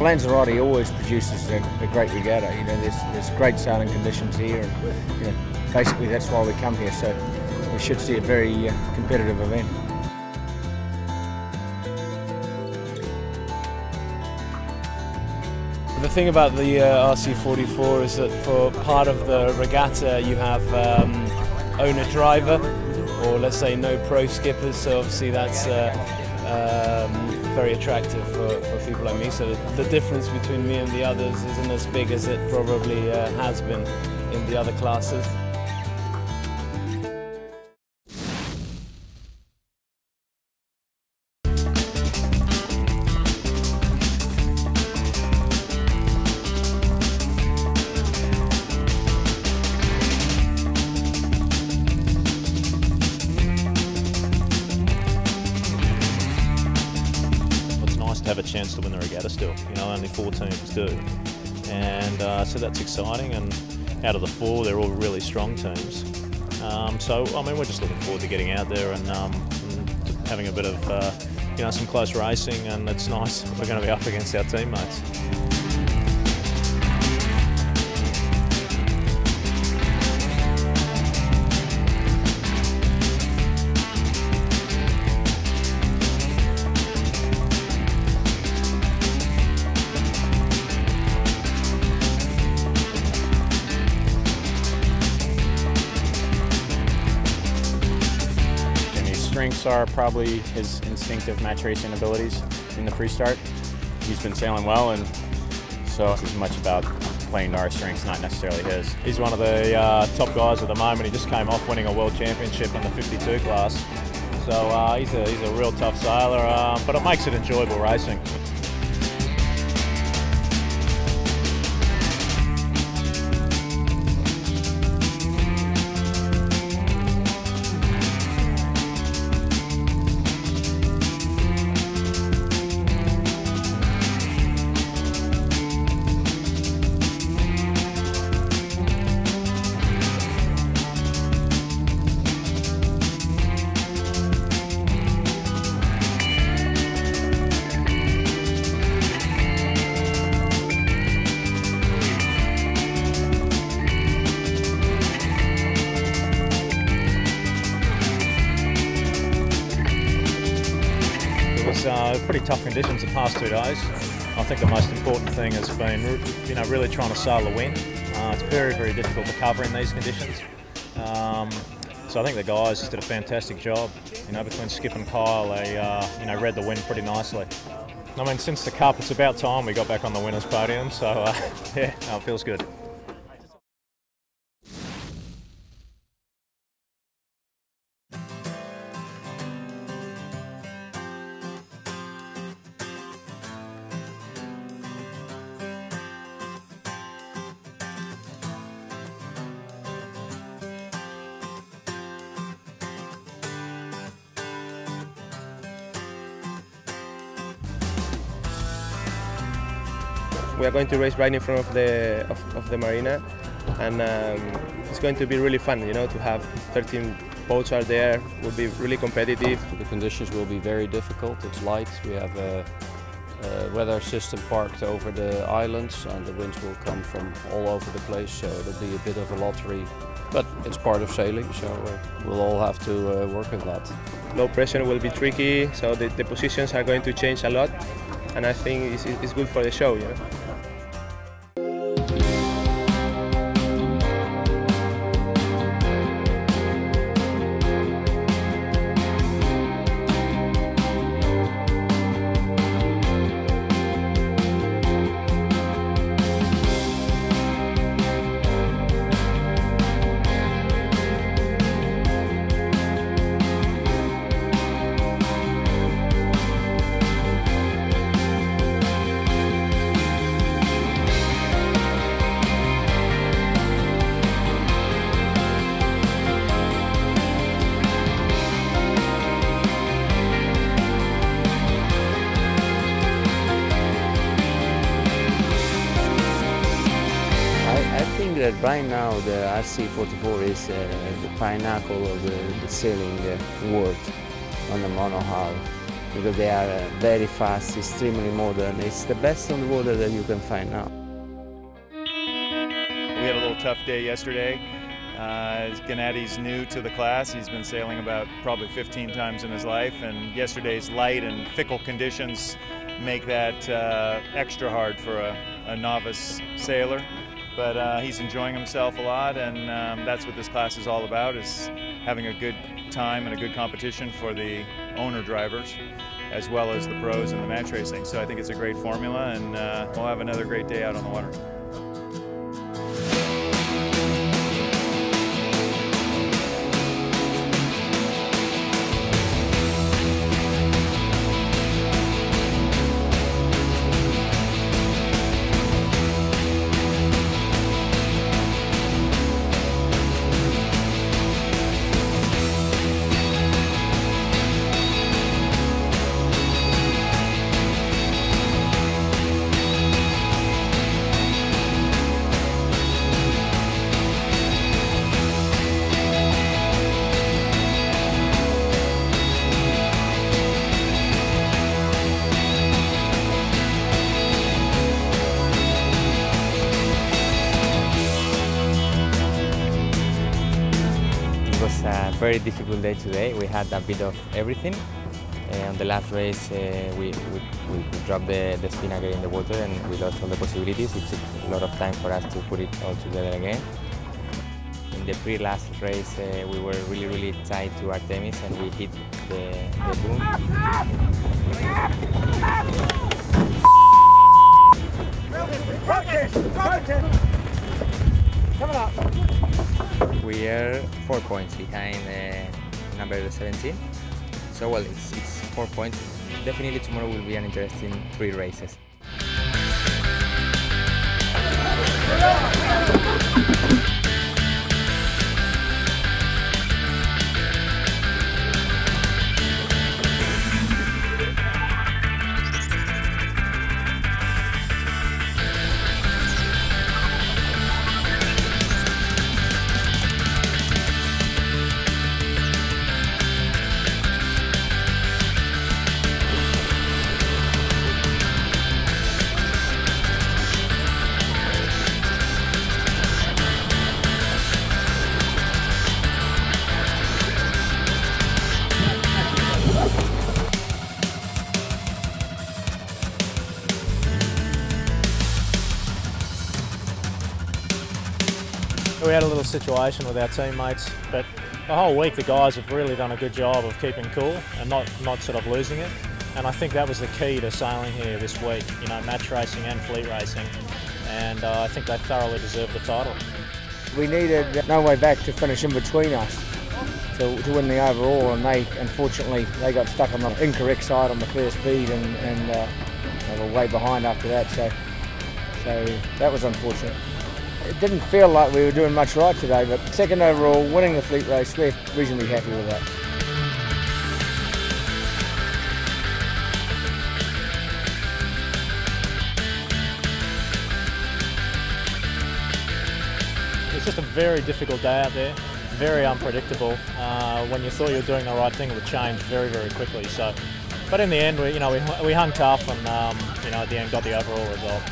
Lanzarote always produces a great regatta. You know, there's great sailing conditions here, and you know, basically that's why we come here. So we should see a very competitive event. The thing about the RC44 is that for part of the regatta you have owner-driver, or let's say no pro skippers, so obviously that's very attractive for people like me. So the difference between me and the others isn't as big as it probably has been in the other classes. Have a chance to win the regatta still, you know, only 4 teams do, and so that's exciting, and out of the 4 they're all really strong teams, so I mean we're just looking forward to getting out there and having a bit of you know, some close racing, and it's nice we're going to be up against our teammates. Strengths are probably his instinctive match racing abilities in the pre-start. He's been sailing well, and so it's as much about playing to our strengths, not necessarily his. He's one of the top guys at the moment. He just came off winning a world championship in the 52 class, so he's a real tough sailor, but it makes it enjoyable racing. Pretty tough conditions the past 2 days. I think the most important thing has been, you know, really trying to sail the wind. It's very, very difficult to cover in these conditions. So I think the guys just did a fantastic job. You know, between Skip and Kyle, they you know, read the wind pretty nicely. I mean, since the Cup, it's about time we got back on the winners' podium. So yeah, no, it feels good. We are going to race right in front of the marina, and it's going to be really fun, you know, to have 13 boats out there. Will be really competitive. The conditions will be very difficult. It's light. We have a weather system parked over the islands, and the winds will come from all over the place, so it'll be a bit of a lottery. But it's part of sailing, so we'll all have to work with that. Low pressure will be tricky, so the positions are going to change a lot, and I think it's good for the show, you know. That right now the RC44 is the pinnacle of the sailing world on the monohull. because they are very fast, extremely modern. It's the best on the water that you can find now. We had a little tough day yesterday. Gennady's new to the class. He's been sailing about probably 15 times in his life, and yesterday's light and fickle conditions make that extra hard for a novice sailor. But he's enjoying himself a lot, and that's what this class is all about, is having a good time and a good competition for the owner drivers, as well as the pros and the match racing. So I think it's a great formula, and we'll have another great day out on the water. It was a very difficult day today. We had a bit of everything. On the last race, we dropped the spinnaker in the water and we lost all the possibilities. It took a lot of time for us to put it all together again. In the pre-last race, we were really tight to Artemis and we hit the boom. Coming up. We are 4 points behind number 17. So well, it's 4 points. Definitely tomorrow will be an interesting 3 races. We had a little situation with our teammates, but the whole week the guys have really done a good job of keeping cool and not sort of losing it. And I think that was the key to sailing here this week, you know, match racing and fleet racing. And I think they thoroughly deserve the title. We needed no way back to finish in between us to win the overall, and unfortunately they got stuck on the incorrect side on the clear speed, and they were way behind after that. So that was unfortunate. It didn't feel like we were doing much right today, but second overall, winning the fleet race, we're reasonably happy with that. It's just a very difficult day out there, very unpredictable. When you thought you were doing the right thing, it would change very quickly. So, but in the end, we hung tough, and at the end got the overall result.